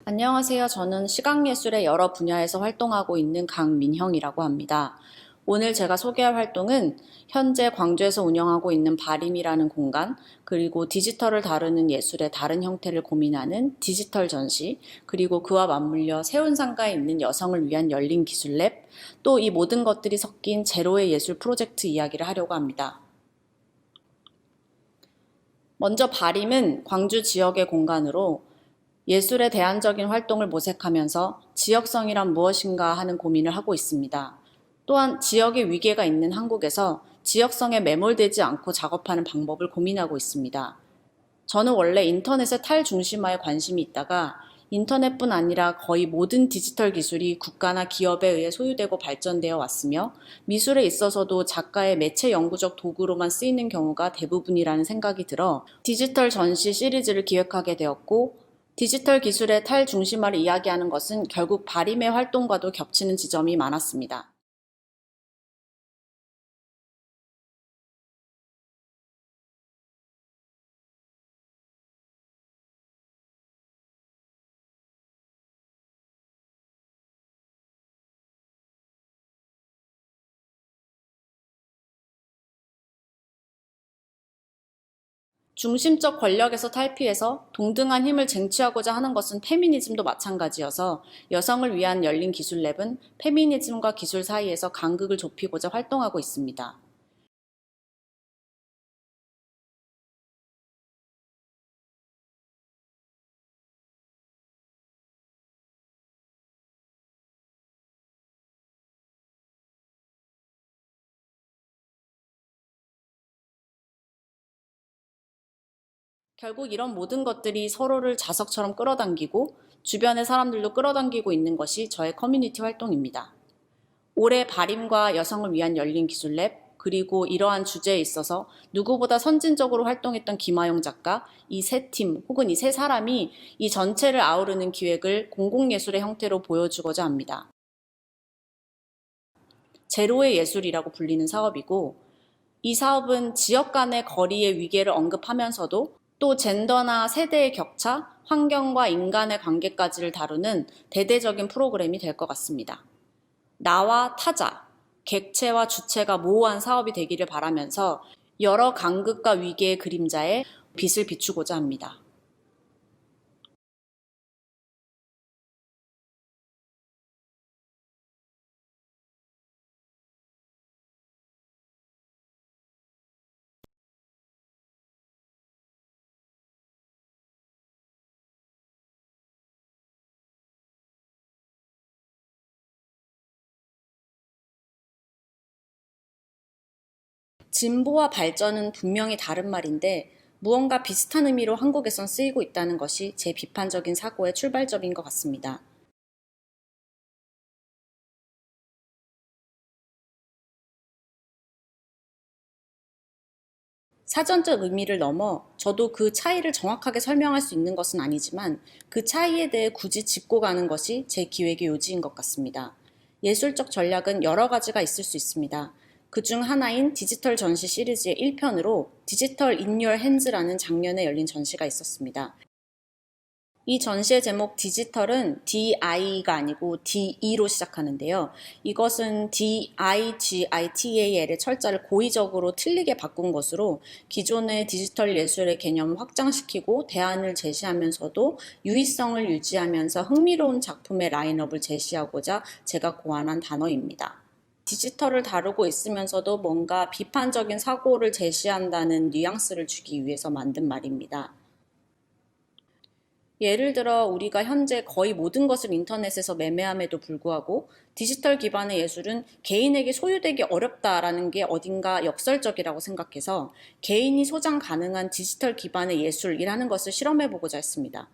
안녕하세요. 저는 시각예술의 여러 분야에서 활동하고 있는 강민형이라고 합니다. 오늘 제가 소개할 활동은 현재 광주에서 운영하고 있는 바림이라는 공간, 그리고 디지털을 다루는 예술의 다른 형태를 고민하는 디지털 전시, 그리고 그와 맞물려 세운상가에 있는 여성을 위한 열린 기술 랩, 또 이 모든 것들이 섞인 제로의 예술 프로젝트 이야기를 하려고 합니다. 먼저 바림은 광주 지역의 공간으로 예술의 대안적인 활동을 모색하면서 지역성이란 무엇인가 하는 고민을 하고 있습니다. 또한 지역의 위계가 있는 한국에서 지역성에 매몰되지 않고 작업하는 방법을 고민하고 있습니다. 저는 원래 인터넷의 탈중심화에 관심이 있다가 인터넷뿐 아니라 거의 모든 디지털 기술이 국가나 기업에 의해 소유되고 발전되어 왔으며 미술에 있어서도 작가의 매체 연구적 도구로만 쓰이는 경우가 대부분이라는 생각이 들어 디지털 전시 시리즈를 기획하게 되었고, 디지털 기술의 탈중심화를 이야기하는 것은 결국 바림의 활동과도 겹치는 지점이 많았습니다. 중심적 권력에서 탈피해서 동등한 힘을 쟁취하고자 하는 것은 페미니즘도 마찬가지여서 여성을 위한 열린 기술 랩은 페미니즘과 기술 사이에서 간극을 좁히고자 활동하고 있습니다. 결국 이런 모든 것들이 서로를 자석처럼 끌어당기고 주변의 사람들도 끌어당기고 있는 것이 저의 커뮤니티 활동입니다. 올해 바림과 여성을 위한 열린 기술 랩, 그리고 이러한 주제에 있어서 누구보다 선진적으로 활동했던 김하용 작가, 이 세 팀 혹은 이 세 사람이 이 전체를 아우르는 기획을 공공예술의 형태로 보여주고자 합니다. 제로의 예술이라고 불리는 사업이고, 이 사업은 지역 간의 거리의 위계를 언급하면서도 또 젠더나 세대의 격차, 환경과 인간의 관계까지를 다루는 대대적인 프로그램이 될 것 같습니다. 나와 타자, 객체와 주체가 모호한 사업이 되기를 바라면서 여러 간극과 위계의 그림자에 빛을 비추고자 합니다. 진보와 발전은 분명히 다른 말인데 무언가 비슷한 의미로 한국에선 쓰이고 있다는 것이 제 비판적인 사고의 출발점인 것 같습니다. 사전적 의미를 넘어 저도 그 차이를 정확하게 설명할 수 있는 것은 아니지만 그 차이에 대해 굳이 짚고 가는 것이 제 기획의 요지인 것 같습니다. 예술적 전략은 여러 가지가 있을 수 있습니다. 그중 하나인 디지털 전시 시리즈의 1편으로 디지털 in your hands라는 작년에 열린 전시가 있었습니다. 이 전시의 제목 디지털은 DI가 아니고 DE로 시작하는데요. 이것은 DIGITAL의 철자를 고의적으로 틀리게 바꾼 것으로 기존의 디지털 예술의 개념을 확장시키고 대안을 제시하면서도 유의성을 유지하면서 흥미로운 작품의 라인업을 제시하고자 제가 고안한 단어입니다. 디지털을 다루고 있으면서도 뭔가 비판적인 사고를 제시한다는 뉘앙스를 주기 위해서 만든 말입니다. 예를 들어 우리가 현재 거의 모든 것을 인터넷에서 매매함에도 불구하고 디지털 기반의 예술은 개인에게 소유되기 어렵다라는 게 어딘가 역설적이라고 생각해서 개인이 소장 가능한 디지털 기반의 예술이라는 것을 실험해보고자 했습니다.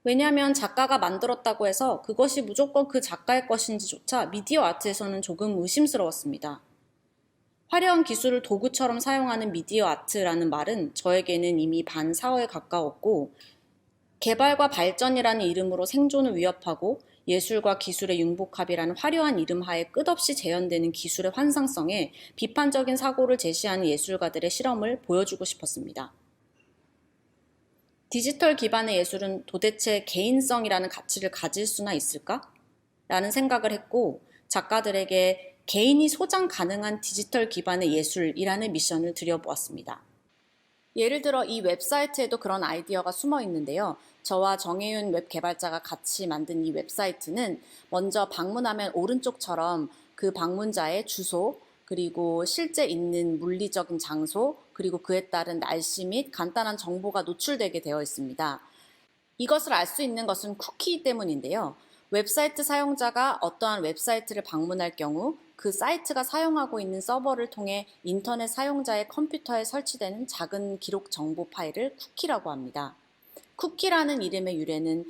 왜냐하면 작가가 만들었다고 해서 그것이 무조건 그 작가의 것인지조차 미디어 아트에서는 조금 의심스러웠습니다. 화려한 기술을 도구처럼 사용하는 미디어 아트라는 말은 저에게는 이미 반사어에 가까웠고, 개발과 발전이라는 이름으로 생존을 위협하고 예술과 기술의 융복합이라는 화려한 이름 하에 끝없이 재현되는 기술의 환상성에 비판적인 사고를 제시하는 예술가들의 실험을 보여주고 싶었습니다. 디지털 기반의 예술은 도대체 개인성이라는 가치를 가질 수나 있을까? 라는 생각을 했고, 작가들에게 개인이 소장 가능한 디지털 기반의 예술이라는 미션을 드려보았습니다. 예를 들어 이 웹사이트에도 그런 아이디어가 숨어 있는데요. 저와 정혜윤 웹 개발자가 같이 만든 이 웹사이트는 먼저 방문하면 오른쪽처럼 그 방문자의 주소, 그리고 실제 있는 물리적인 장소, 그리고 그에 따른 날씨 및 간단한 정보가 노출되게 되어 있습니다. 이것을 알 수 있는 것은 쿠키 때문인데요. 웹사이트 사용자가 어떠한 웹사이트를 방문할 경우 그 사이트가 사용하고 있는 서버를 통해 인터넷 사용자의 컴퓨터에 설치되는 작은 기록 정보 파일을 쿠키라고 합니다. 쿠키라는 이름의 유래는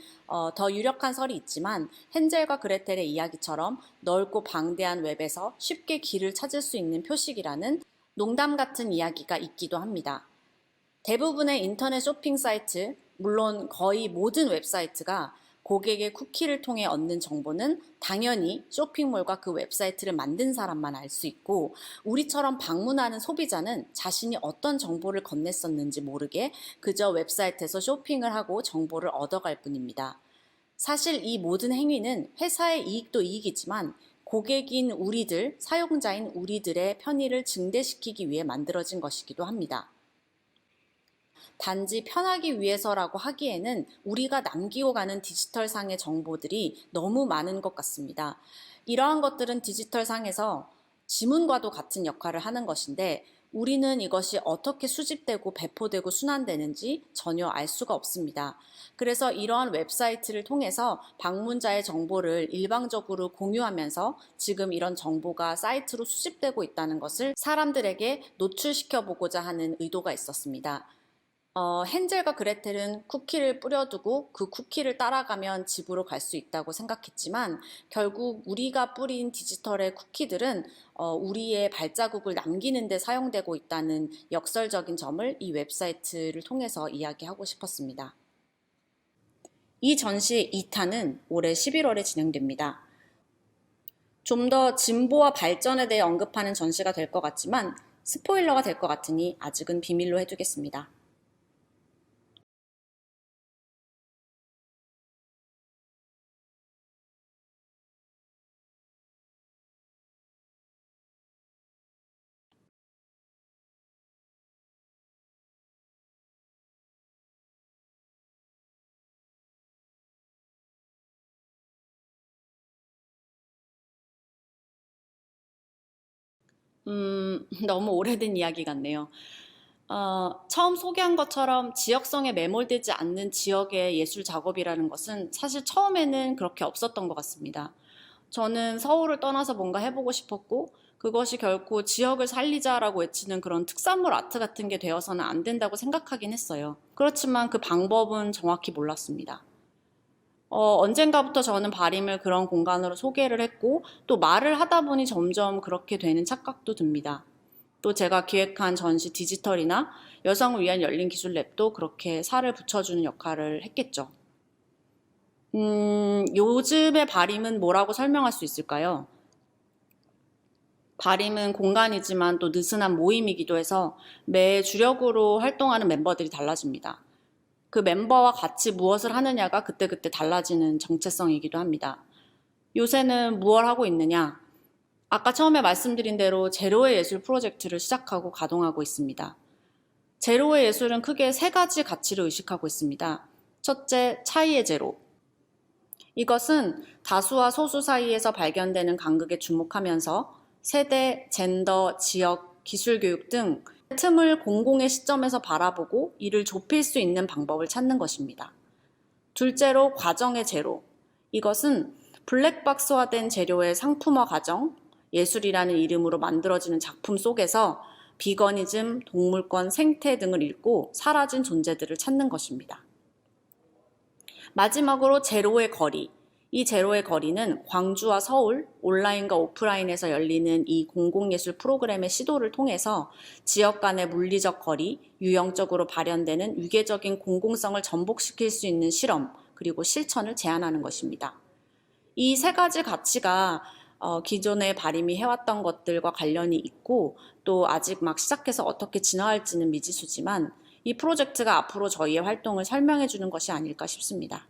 더 유력한 설이 있지만 헨젤과 그레텔의 이야기처럼 넓고 방대한 웹에서 쉽게 길을 찾을 수 있는 표식이라는 농담 같은 이야기가 있기도 합니다. 대부분의 인터넷 쇼핑 사이트, 물론 거의 모든 웹사이트가 고객의 쿠키를 통해 얻는 정보는 당연히 쇼핑몰과 그 웹사이트를 만든 사람만 알 수 있고, 우리처럼 방문하는 소비자는 자신이 어떤 정보를 건넸었는지 모르게 그저 웹사이트에서 쇼핑을 하고 정보를 얻어갈 뿐입니다. 사실 이 모든 행위는 회사의 이익도 이익이지만 고객인 우리들, 사용자인 우리들의 편의를 증대시키기 위해 만들어진 것이기도 합니다. 단지 편하기 위해서라고 하기에는 우리가 남기고 가는 디지털상의 정보들이 너무 많은 것 같습니다. 이러한 것들은 디지털상에서 지문과도 같은 역할을 하는 것인데 우리는 이것이 어떻게 수집되고 배포되고 순환되는지 전혀 알 수가 없습니다. 그래서 이러한 웹사이트를 통해서 방문자의 정보를 일방적으로 공유하면서 지금 이런 정보가 사이트로 수집되고 있다는 것을 사람들에게 노출시켜 보고자 하는 의도가 있었습니다. 헨젤과 그레텔은 쿠키를 뿌려두고 그 쿠키를 따라가면 집으로 갈 수 있다고 생각했지만 결국 우리가 뿌린 디지털의 쿠키들은 우리의 발자국을 남기는 데 사용되고 있다는 역설적인 점을 이 웹사이트를 통해서 이야기하고 싶었습니다. 이 전시 2탄은 올해 11월에 진행됩니다. 좀 더 진보와 발전에 대해 언급하는 전시가 될 것 같지만 스포일러가 될 것 같으니 아직은 비밀로 해두겠습니다. 너무 오래된 이야기 같네요. 처음 소개한 것처럼 지역성에 매몰되지 않는 지역의 예술 작업이라는 것은 사실 처음에는 그렇게 없었던 것 같습니다. 저는 서울을 떠나서 뭔가 해보고 싶었고, 그것이 결코 지역을 살리자라고 외치는 그런 특산물 아트 같은 게 되어서는 안 된다고 생각하긴 했어요. 그렇지만 그 방법은 정확히 몰랐습니다. 언젠가부터 저는 바림을 그런 공간으로 소개를 했고 또 말을 하다 보니 점점 그렇게 되는 착각도 듭니다. 또 제가 기획한 전시 디지털이나 여성을 위한 열린 기술 랩도 그렇게 살을 붙여주는 역할을 했겠죠. 요즘의 바림은 뭐라고 설명할 수 있을까요? 바림은 공간이지만 또 느슨한 모임이기도 해서 매 주력으로 활동하는 멤버들이 달라집니다. 그 멤버와 같이 무엇을 하느냐가 그때그때 달라지는 정체성이기도 합니다. 요새는 무엇을 하고 있느냐? 아까 처음에 말씀드린 대로 제로의 예술 프로젝트를 시작하고 가동하고 있습니다. 제로의 예술은 크게 세 가지 가치를 의식하고 있습니다. 첫째, 차이의 제로. 이것은 다수와 소수 사이에서 발견되는 간극에 주목하면서 세대, 젠더, 지역, 기술 교육 등 틈을 공공의 시점에서 바라보고 이를 좁힐 수 있는 방법을 찾는 것입니다. 둘째로 과정의 제로. 이것은 블랙박스화된 재료의 상품화 과정, 예술이라는 이름으로 만들어지는 작품 속에서 비거니즘, 동물권, 생태 등을 읽고 사라진 존재들을 찾는 것입니다. 마지막으로 제로의 거리. 이 제로의 거리는 광주와 서울, 온라인과 오프라인에서 열리는 이 공공예술 프로그램의 시도를 통해서 지역 간의 물리적 거리, 유형적으로 발현되는 위계적인 공공성을 전복시킬 수 있는 실험, 그리고 실천을 제안하는 것입니다. 이 세 가지 가치가 기존에 바림이 해왔던 것들과 관련이 있고 또 아직 막 시작해서 어떻게 진화할지는 미지수지만 이 프로젝트가 앞으로 저희의 활동을 설명해 주는 것이 아닐까 싶습니다.